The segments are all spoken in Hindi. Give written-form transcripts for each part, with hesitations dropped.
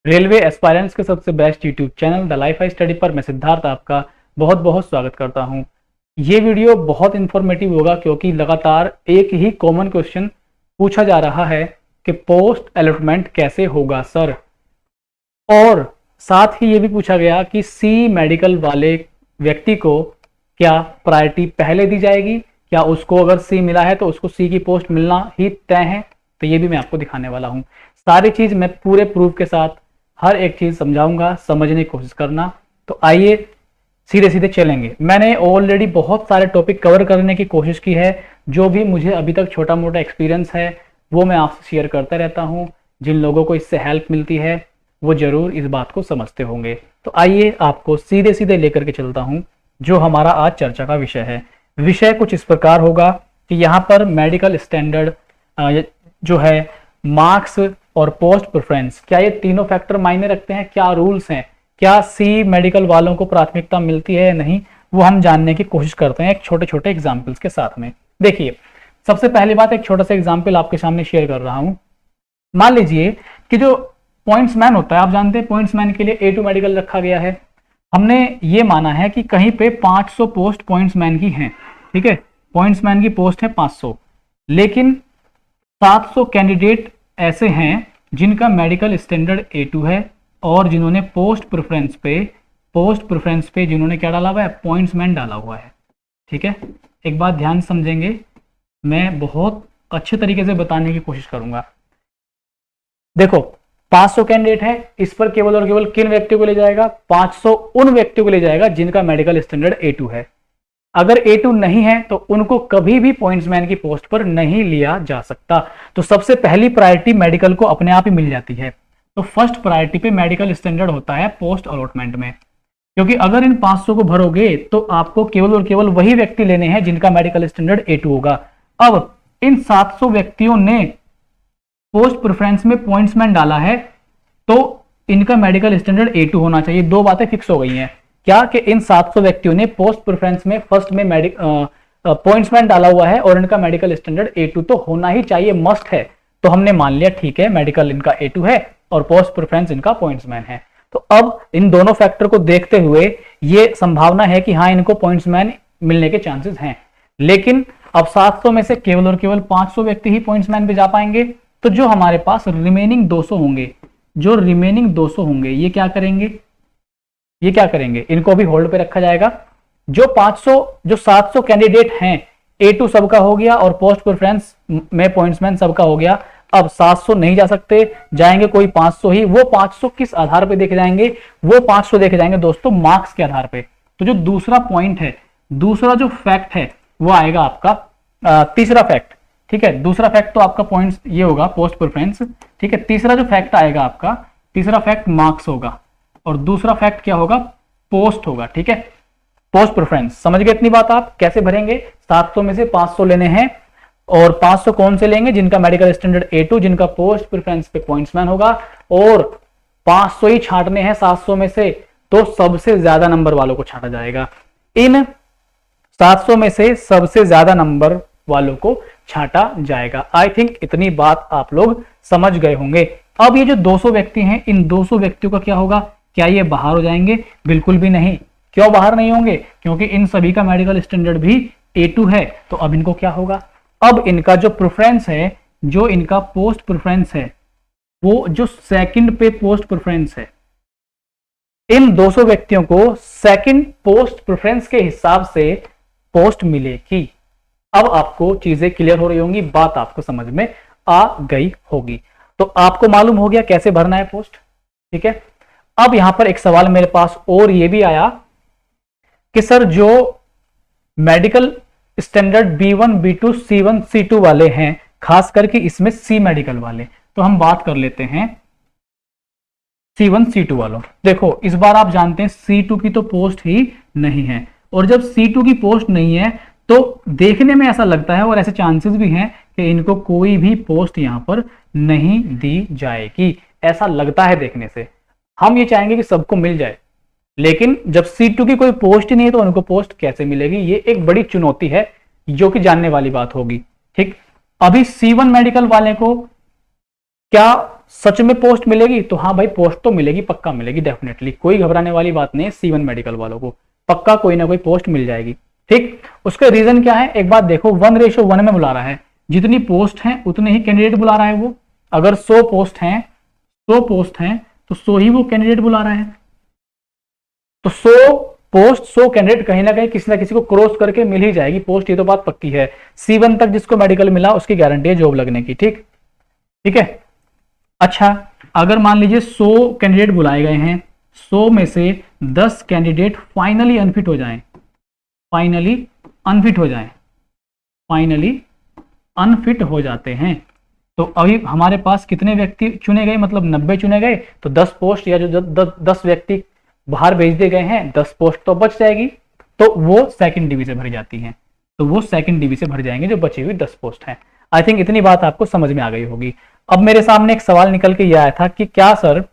रेलवे एस्पायरेंट्स के सबसे best YouTube channel the life I study पर मैं सिद्धार्थ आपका बहुत बहुत स्वागत करता हूं। ये वीडियो बहुत इंफॉर्मेटिव होगा क्योंकि लगातार एक ही कॉमन क्वेश्चन पूछा जा रहा है कि पोस्ट अलॉटमेंट कैसे होगा सर, और साथ ही ये भी पूछा गया कि सी मेडिकल वाले व्यक्ति को क्या प्रायोरिटी पहले दी जाएगी, क्या उसको अगर सी मिला है तो उसको सी की पोस्ट मिलना ही तय है। तो ये भी मैं आपको दिखाने वाला हूँ। सारी चीज मैं पूरे प्रूफ के साथ हर एक चीज समझाऊंगा, समझने की कोशिश करना। तो आइए सीधे सीधे चलेंगे। मैंने ऑलरेडी बहुत सारे टॉपिक कवर करने की कोशिश की है। जो भी मुझे अभी तक छोटा मोटा एक्सपीरियंस है वो मैं आपसे शेयर करता रहता हूँ। जिन लोगों को इससे हेल्प मिलती है वो जरूर इस बात को समझते होंगे। तो आइए आपको सीधे सीधे लेकर के चलता हूँ जो हमारा आज चर्चा का विषय है। विषय कुछ इस प्रकार होगा कि यहाँ पर मेडिकल स्टैंडर्ड जो है, मार्क्स और पोस्ट प्रेफरेंस, क्या ये तीनों फैक्टर मायने रखते हैं, क्या रूल्स हैं, क्या सी मेडिकल वालों को प्राथमिकता मिलती है या नहीं, वो हम जानने की कोशिश करते हैं एक छोटे छोटे एग्जाम्पल्स के साथ में। देखिए, सबसे पहली बात, एक छोटा सा एग्जाम्पल आपके सामने शेयर कर रहा हूं। मान लीजिए कि जो पॉइंट्समैन होता है, आप जानते हैं पॉइंट्समैन के लिए A2 मेडिकल रखा गया है। हमने ये माना है कि कहीं पे 500 पोस्ट पॉइंट्समैन की हैं, ठीक है, पॉइंट्समैन की पोस्ट है 500, लेकिन 700 कैंडिडेट ऐसे हैं जिनका मेडिकल स्टैंडर्ड A2 है और जिन्होंने पोस्ट प्रेफरेंस पे जिन्होंने क्या डाला हुआ है, पॉइंट्समैन डाला हुआ है। ठीक है, एक बात ध्यान समझेंगे, मैं बहुत अच्छे तरीके से बताने की कोशिश करूंगा। देखो, 500 कैंडिडेट है, इस पर केवल और केवल किन व्यक्तियों को ले जाएगा, 500 उन व्यक्तियों को ले जाएगा जिनका मेडिकल स्टैंडर्ड A2 है। अगर A2 नहीं है तो उनको कभी भी पॉइंट्समैन की पोस्ट पर नहीं लिया जा सकता। तो सबसे पहली प्रायोरिटी मेडिकल को अपने आप ही मिल जाती है। तो फर्स्ट प्रायोरिटी पे मेडिकल स्टैंडर्ड होता है पोस्ट अलॉटमेंट में, क्योंकि अगर इन 500 को भरोगे तो आपको केवल और केवल वही व्यक्ति लेने हैं जिनका मेडिकल स्टैंडर्ड A2 होगा। अब इन 700 व्यक्तियों ने पोस्ट प्रेफरेंस में पॉइंट्समैन डाला है तो इनका मेडिकल स्टैंडर्ड A2 होना चाहिए। दो बातें फिक्स हो गई हैं, क्या कि इन 700 व्यक्तियों ने पोस्ट प्रेफरेंस में फर्स्ट में पॉइंट्समैन डाला हुआ है और इनका मेडिकल स्टैंडर्ड A2 तो होना ही चाहिए, मस्ट है। तो हमने मान लिया, ठीक है, मेडिकल इनका A2 है और पोस्ट प्रेफरेंस इनका पॉइंट्समैन है। तो अब इन दोनों फैक्टर को देखते हुए ये संभावना है कि हाँ, इनको पॉइंट्समैन मिलने के चांसेस हैं। लेकिन अब 700 में से केवल और केवल 500 व्यक्ति ही पॉइंट्समैन पे जा पाएंगे। तो जो हमारे पास रिमेनिंग 200 होंगे, ये क्या करेंगे, इनको भी होल्ड पे रखा जाएगा। जो 700 कैंडिडेट हैं, A2 सबका हो गया और पोस्ट प्रेफरेंस में पॉइंट्समैन सबका हो गया। अब 700 नहीं जा सकते, जाएंगे कोई 500 ही। वो 500 किस आधार पे देखे जाएंगे, वो 500 देखे जाएंगे दोस्तों मार्क्स के आधार पे। तो जो दूसरा पॉइंट है, दूसरा जो फैक्ट है वो आएगा आपका तीसरा फैक्ट। ठीक है, दूसरा फैक्ट तो आपका पॉइंट ये होगा पोस्ट प्रेफरेंस। ठीक है, तीसरा जो फैक्ट आएगा आपका, तीसरा फैक्ट मार्क्स होगा और दूसरा फैक्ट क्या होगा, पोस्ट होगा। ठीक है, पोस्ट प्रेफरेंस। समझ गए इतनी बात आप? कैसे भरेंगे, 700 में से 500 लेने हैं और 500 कौन से लेंगे, जिनका मेडिकल स्टैंडर्ड A2, जिनका पोस्ट प्रेफरेंस पे पॉइंट्समैन होगा, और 500 ही छांटने हैं 700 में से, तो सबसे ज्यादा नंबर वालों को छांटा जाएगा। इन 700 में से सबसे ज्यादा नंबर वालों को छांटा जाएगा। आई थिंक इतनी बात आप लोग समझ गए होंगे। अब ये जो 200 व्यक्ति हैं, इन 200 व्यक्तियों का क्या होगा, क्या ये बाहर हो जाएंगे? बिल्कुल भी नहीं। क्यों बाहर नहीं होंगे? क्योंकि इन सभी का मेडिकल स्टैंडर्ड भी A2 है। तो अब इनको क्या होगा, अब इनका जो प्रेफरेंस है, जो इनका पोस्ट प्रेफरेंस है, वो जो सेकंड पे पोस्ट प्रेफरेंस है, इन 200 व्यक्तियों को सेकंड पोस्ट प्रेफरेंस के हिसाब से पोस्ट मिलेगी। अब आपको चीजें क्लियर हो रही होंगी, बात आपको समझ में आ गई होगी। तो आपको मालूम हो गया कैसे भरना है पोस्ट। ठीक है, अब यहां पर एक सवाल मेरे पास और ये भी आया कि सर जो medical standard B1, B2, C1, C2 वाले हैं, खास करके इसमें सी मेडिकल वाले, तो हम बात कर लेते हैं C1, C2 वालों। देखो, इस बार आप जानते हैं C2 की तो पोस्ट ही नहीं है, और जब C2 की पोस्ट नहीं है तो देखने में ऐसा लगता है और ऐसे चांसेस भी हैं कि इनको कोई भी पोस्ट यहां पर नहीं दी जाएगी। ऐसा लगता है देखने से। हम ये चाहेंगे कि सबको मिल जाए, लेकिन जब C2 की कोई पोस्ट ही नहीं है तो उनको पोस्ट कैसे मिलेगी, ये एक बड़ी चुनौती है जो कि जानने वाली बात होगी। ठीक, अभी C1 मेडिकल वाले को क्या सच में पोस्ट मिलेगी? तो हाँ भाई, पोस्ट तो मिलेगी, पक्का मिलेगी, डेफिनेटली, कोई घबराने वाली बात नहीं है। C1 मेडिकल वालों को पक्का कोई ना कोई पोस्ट मिल जाएगी। ठीक, उसका रीजन क्या है, एक बात देखो, 1:1 में बुला रहा है, जितनी पोस्ट है उतने ही कैंडिडेट बुला रहा है वो। अगर 100 पोस्ट हैं तो 100 ही वो कैंडिडेट बुला रहा है। तो 100 पोस्ट 100 कैंडिडेट कहीं ना कहीं किसी ना किसी को क्रॉस करके मिल ही जाएगी पोस्ट, ये तो बात पक्की है। C1 तक जिसको मेडिकल मिला उसकी गारंटी है जॉब लगने की। ठीक, ठीक है। अच्छा, अगर मान लीजिए 100 कैंडिडेट बुलाए गए हैं, 100 में से 10 कैंडिडेट फाइनली अनफिट हो जाएं, फाइनली अनफिट हो जाते हैं, तो अभी हमारे पास कितने व्यक्ति चुने गए, मतलब 90 चुने गए, तो 10 पोस्ट या जो 10 व्यक्ति बाहर भेज दिए गए हैं, 10 पोस्ट तो बच जाएगी, तो वो सेकंड डीवी से भरी जाती हैं, तो वो सेकंड डीवी से भर जाएंगे जो बची हुई 10 पोस्ट हैं। आई थिंक इतनी बात आपको समझ में आ गई होगी। अब मेरे सामने एक सवाल निकल के ये आया था कि क्या सर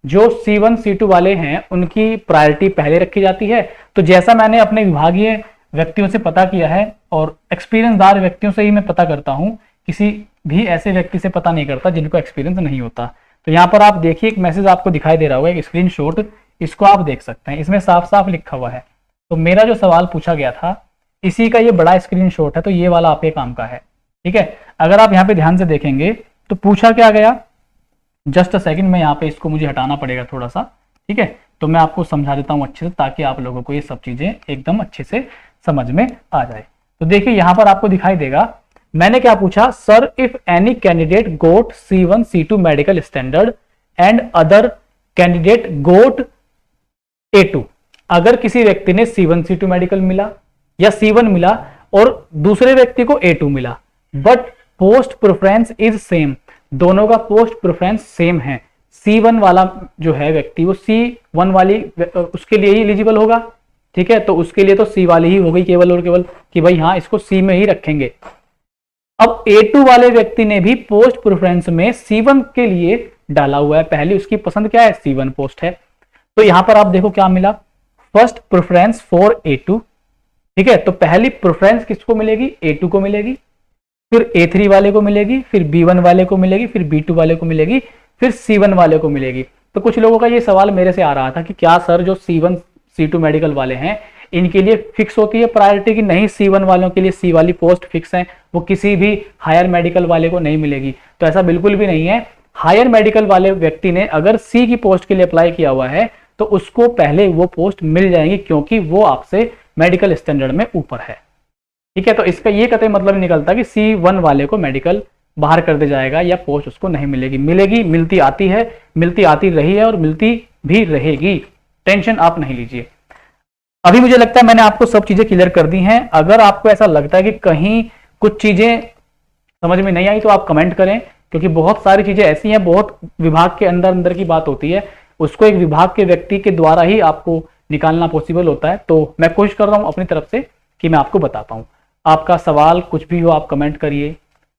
जो C1 C2 वाले हैं उनकी प्रायोरिटी पहले रखी जाती है? तो जैसा मैंने अपने विभागीय व्यक्तियों से पता किया है और एक्सपीरियंसदार व्यक्तियों से ही मैं पता करता हूं, किसी भी ऐसे व्यक्ति से पता नहीं करता जिनको एक्सपीरियंस नहीं होता। तो यहाँ पर आप देखिए, एक मैसेज आपको दिखाई दे रहा होगा, एक स्क्रीनशॉट, इसको आप देख सकते हैं, इसमें साफ साफ लिखा हुआ है। तो मेरा जो सवाल पूछा गया था इसी का ये बड़ा स्क्रीनशॉट है, तो ये वाला आपके काम का है। ठीक है, अगर आप यहाँ पे ध्यान से देखेंगे तो पूछा क्या गया, जस्ट अ सेकंड में यहाँ पे इसको मुझे हटाना पड़ेगा थोड़ा सा। ठीक है, तो मैं आपको समझा देता हूँ अच्छे से, ताकि आप लोगों को ये सब चीजें एकदम अच्छे से समझ में आ जाए। तो देखिए यहाँ पर आपको दिखाई देगा, मैंने क्या पूछा, sir if any candidate got C1 C2 medical standard and other candidate got A2, अगर किसी व्यक्ति ने C1 C2 मेडिकल मिला या C1 मिला और दूसरे व्यक्ति को A2 मिला, but post preference is same, दोनों का पोस्ट प्रेफरेंस सेम है, C1 वाला जो है व्यक्ति वो C1 वाली उसके लिए ही एलिजिबल होगा। ठीक है, तो उसके लिए तो C वाली ही हो गई केवल और केवल, कि भाई हाँ इसको C में ही रखेंगे। अब A2 वाले व्यक्ति ने भी पोस्ट प्रेफरेंस में C1 के लिए डाला हुआ है, पहली उसकी पसंद क्या है, C1 पोस्ट है। तो यहां पर आप देखो क्या मिला, फर्स्ट प्रेफरेंस फॉर A2। ठीक है, तो पहली प्रेफरेंस किसको मिलेगी, A2 को मिलेगी, फिर A3 वाले को मिलेगी, फिर B1 वाले को मिलेगी, फिर B2 वाले को मिलेगी, फिर C1 वाले को मिलेगी। तो कुछ लोगों का ये सवाल मेरे से आ रहा था कि क्या सर जो C1 C2 मेडिकल वाले हैं इनके लिए फिक्स होती है प्रायोरिटी, कि नहीं C1 वालों के लिए C वाली पोस्ट फिक्स है, वो किसी भी हायर मेडिकल वाले को नहीं मिलेगी? तो ऐसा बिल्कुल भी नहीं है। हायर मेडिकल वाले व्यक्ति ने अगर C की पोस्ट के लिए अप्लाई किया हुआ है तो उसको पहले वो पोस्ट मिल जाएंगी, क्योंकि वो आपसे मेडिकल स्टैंडर्ड में ऊपर है। ठीक है, तो इसका ये कतई मतलब निकलता कि C1 वाले को मेडिकल बाहर कर दिया जाएगा या पोस्ट उसको नहीं मिलेगी। मिलेगी, मिलती आती है, मिलती आती रही है और मिलती भी रहेगी, टेंशन आप नहीं लीजिए। अभी मुझे लगता है मैंने आपको सब चीजें क्लियर कर दी हैं। अगर आपको ऐसा लगता है कि कहीं कुछ चीजें समझ में नहीं आई तो आप कमेंट करें, क्योंकि बहुत सारी चीजें ऐसी हैं, बहुत विभाग के अंदर अंदर की बात होती है, उसको एक विभाग के व्यक्ति के द्वारा ही आपको निकालना पॉसिबल होता है। तो मैं कोशिश कर रहा हूं अपनी तरफ से कि मैं आपको बता पाऊं। आपका सवाल कुछ भी हो आप कमेंट करिए।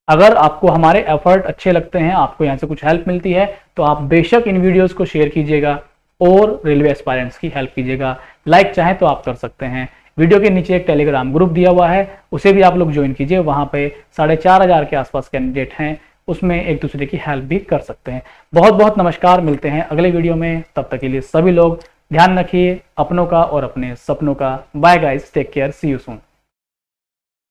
अगर आपको हमारे एफर्ट अच्छे लगते हैं, आपको यहाँ से कुछ हेल्प मिलती है, तो आप बेशक इन वीडियोस को शेयर कीजिएगा और रेलवे एस्पायरेंट्स की हेल्प कीजिएगा। लाइक चाहे तो आप कर सकते हैं। वीडियो के नीचे एक टेलीग्राम ग्रुप दिया हुआ है, उसे भी आप लोग ज्वाइन कीजिए। वहां पे 4500 के आसपास कैंडिडेट हैं, उसमें एक दूसरे की हेल्प भी कर सकते हैं। बहुत बहुत नमस्कार, मिलते हैं अगले वीडियो में। तब तक के लिए सभी लोग ध्यान रखिए अपनों का और अपने सपनों का। Bye guys, take care, see you soon.